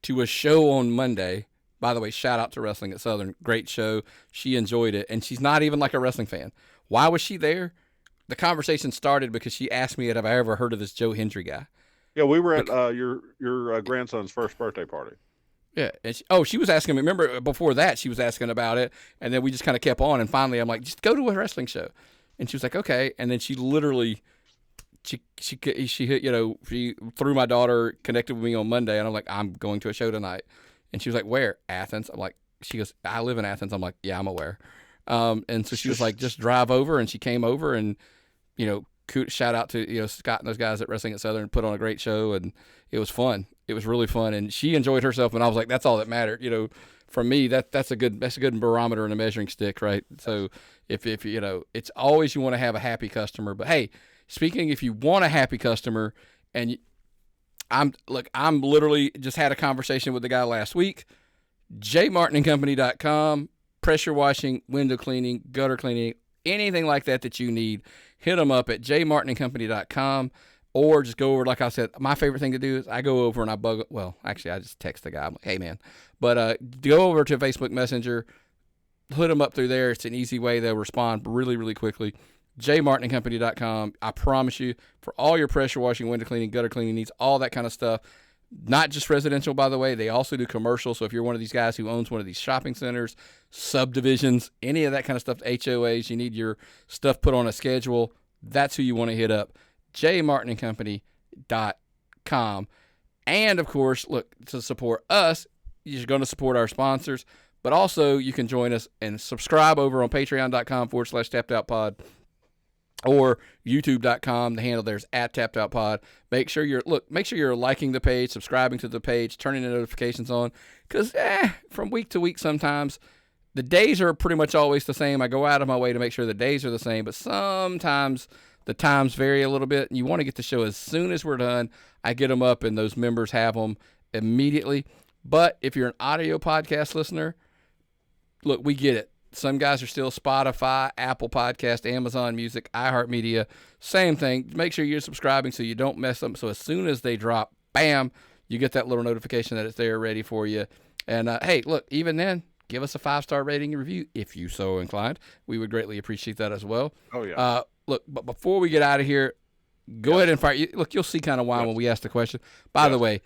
to a show on Monday. By the way, shout out to Wrestling at Southern, great show. She enjoyed it, and she's not even like a wrestling fan. Why was she there? The conversation started because she asked me have I ever heard of this Joe Hendry guy. Yeah, we were at your grandson's first birthday party. Yeah, and she was asking me. Remember before that, she was asking about it, and then we just kind of kept on. And finally, I'm like, just go to a wrestling show, and she was like, okay. And then she literally, she hit, she through my daughter connected with me on Monday, and I'm like, I'm going to a show tonight, and she was like, where? Athens. I'm like, she goes, I live in Athens. I'm like, yeah, I'm aware. And so she was like, just drive over, and she came over, and shout out to Scott and those guys at Wrestling at Southern, put on a great show, and it was fun. It was really fun, and she enjoyed herself, and I was like, that's all that mattered. For me, that's a good barometer and a measuring stick, right? So if it's always you want to have a happy customer. But hey, speaking, if you want a happy customer, and I'm literally just had a conversation with the guy last week, JMartinandCompany.com, pressure washing, window cleaning, gutter cleaning, anything like that you need. Hit them up at JMartinandCompany.com, or just go over, like I said, my favorite thing to do is I go over and I just text the guy. I'm like, hey, man. But go over to Facebook Messenger, hit them up through there. It's an easy way. They'll respond really, really quickly. JMartinandCompany.com. I promise you, for all your pressure washing, window cleaning, gutter cleaning needs, all that kind of stuff. Not just residential, by the way. They also do commercial. So if you're one of these guys who owns one of these shopping centers, subdivisions, any of that kind of stuff, HOAs, you need your stuff put on a schedule, that's who you want to hit up. JMartinandCompany.com. And, of course, look, to support us, you're going to support our sponsors, but also you can join us and subscribe over on patreon.com/tappedoutpod. Or youtube.com. The handle there's @tappedoutpod. Make sure you're liking the page, subscribing to the page, turning the notifications on. Because from week to week sometimes the days are pretty much always the same. I go out of my way to make sure the days are the same, but sometimes the times vary a little bit, and you want to get the show as soon as we're done. I get them up, and those members have them immediately. But if you're an audio podcast listener, look, we get it. Some guys are still Spotify, Apple Podcast, Amazon Music, iHeartMedia. Same thing. Make sure you're subscribing so you don't mess them. So as soon as they drop, bam, you get that little notification that it's there ready for you. And, hey, look, even then, give us a 5-star rating and review if you so inclined. We would greatly appreciate that as well. Oh, yeah. Look, but before we get out of here, go ahead and fire. Look, you'll see kind of why when we ask the question. By the way,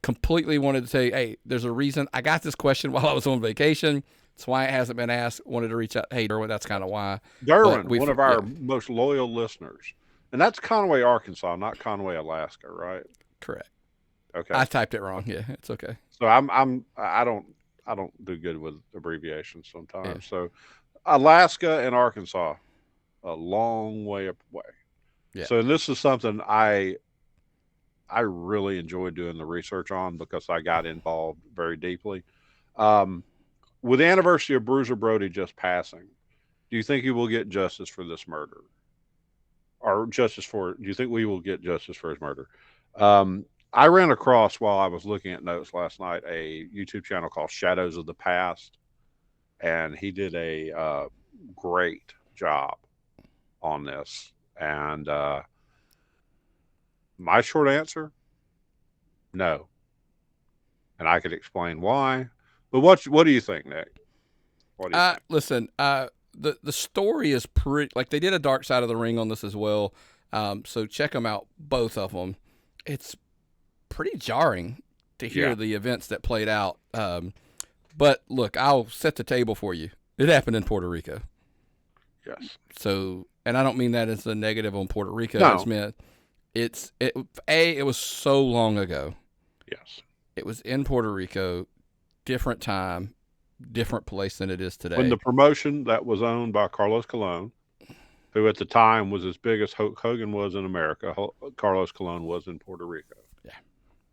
completely wanted to say, hey, there's a reason. I got this question while I was on vacation. That's why it hasn't been asked. Wanted to reach out. Hey, Derwin, that's kind of why. Derwin, one of our most loyal listeners. And that's Conway, Arkansas, not Conway, Alaska, right? Correct. Okay. I typed it wrong. Yeah, it's okay. So I I don't do good with abbreviations Yeah. sometimes. So Alaska and Arkansas, a long way away. Yeah. So this is something I really enjoyed doing the research on because I got involved very deeply. Um, with the anniversary of Bruiser Brody just passing, do you think he will get justice for this murder? Or justice for, do you think we will get justice for his murder? I ran across, while I was looking at notes last night, a YouTube channel called Shadows of the Past, and he did a great job on this. And my short answer, no. And I could explain why. But what do you think, Nick? What do you think? Listen, the story is pretty, like, they did a Dark Side of the Ring on this as well. So check them out, both of them. It's pretty jarring to hear the events that played out. But look, I'll set the table for you. It happened in Puerto Rico. Yes. So, and I don't mean that as a negative on Puerto Rico. No. I just meant it was so long ago. Yes. It was in Puerto Rico, different time, different place than it is today. When the promotion that was owned by Carlos Colon, who at the time was as big as Hulk Hogan was in America, Carlos Colon was in Puerto Rico. Yeah.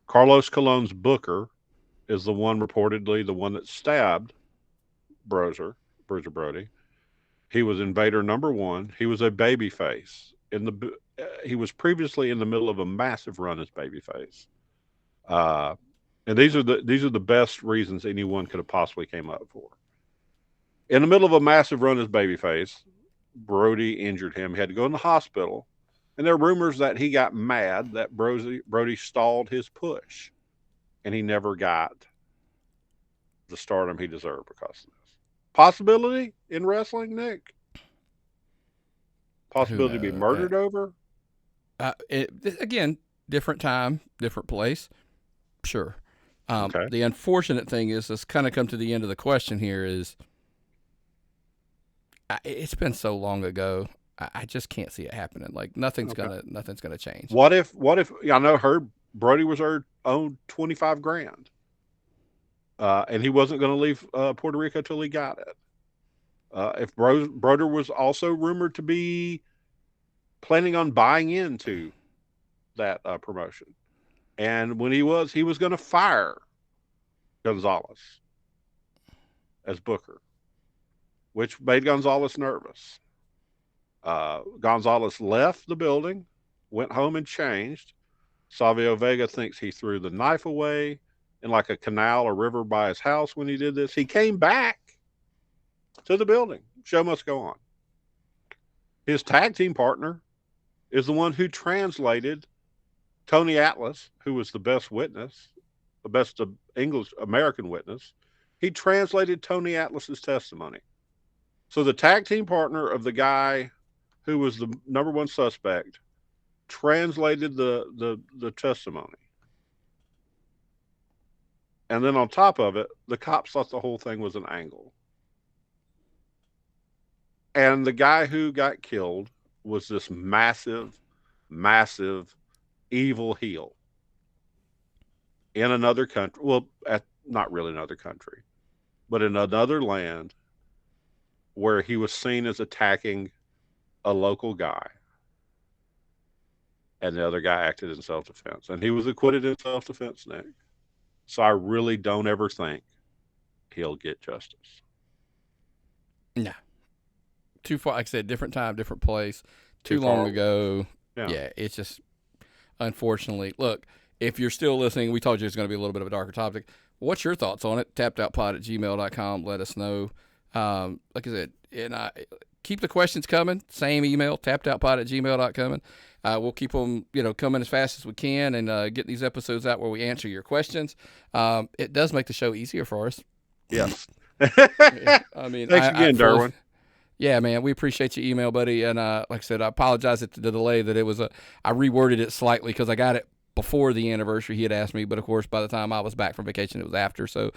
Carlos Colon's booker is reportedly the one that stabbed Bruiser Brody. He was invader number one. He was a babyface. He was previously in the middle of a massive run as babyface. And these are the best reasons anyone could have possibly came up for. In the middle of a massive run as babyface, Brody injured him. He had to go in the hospital. And there are rumors that he got mad that Brody stalled his push. And he never got the stardom he deserved because of this. Possibility in wrestling, Nick? Possibility to be murdered over? Again, different time, different place. Sure. Okay. The unfortunate thing is, this kind of come to the end of the question here, is it's been so long ago. I just can't see it happening. Like nothing's gonna change. What if I know Brody was owed $25,000, and he wasn't going to leave Puerto Rico till he got it. If Brody was also rumored to be planning on buying into that promotion, and when he was going to fire Gonzalez as booker, which made Gonzalez nervous. Gonzalez left the building, went home and changed. Savio Vega thinks he threw the knife away in like a canal or river by his house when he did this. He came back to the building. Show must go on. His tag team partner is the one who translated Tony Atlas, who was the best witness, the best English American witness. He translated Tony Atlas's testimony. So the tag team partner of the guy who was the number one suspect translated the testimony. And then on top of it, the cops thought the whole thing was an angle. And the guy who got killed was this massive, massive, evil heel in another country. Well, not really another country, but in another land where he was seen as attacking a local guy. And the other guy acted in self-defense. And he was acquitted in self-defense, Nick. So I really don't ever think he'll get justice. No. Too far, like I said, different time, different place. Too long ago. Yeah, it's just, unfortunately. Look, if you're still listening, we told you it's going to be a little bit of a darker topic. What's your thoughts on it? tappedoutpod@gmail.com. Let us know. Like I said, and keep the questions coming. Same email, tappedoutpod@gmail.com. We'll keep them, coming as fast as we can, and get these episodes out where we answer your questions. It does make the show easier for us. Yes. I mean, thanks again, Darwin. Yeah, man, we appreciate your email, buddy. And like I said, I apologize for the delay. That it was I reworded it slightly because I got it before the anniversary. He had asked me, but of course, by the time I was back from vacation, it was after. So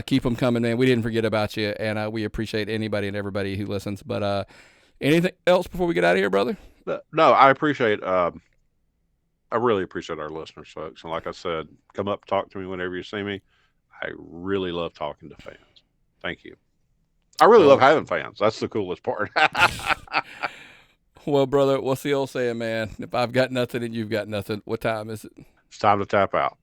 keep them coming, man. We didn't forget about you, and we appreciate anybody and everybody who listens. But anything else before we get out of here, brother? No, I appreciate. I really appreciate our listeners, folks. And like I said, come up, talk to me whenever you see me. I really love talking to fans. Thank you. I really love having fans. That's the coolest part. Well, brother, what's the old saying, man? If I've got nothing and you've got nothing, what time is it? It's time to tap out.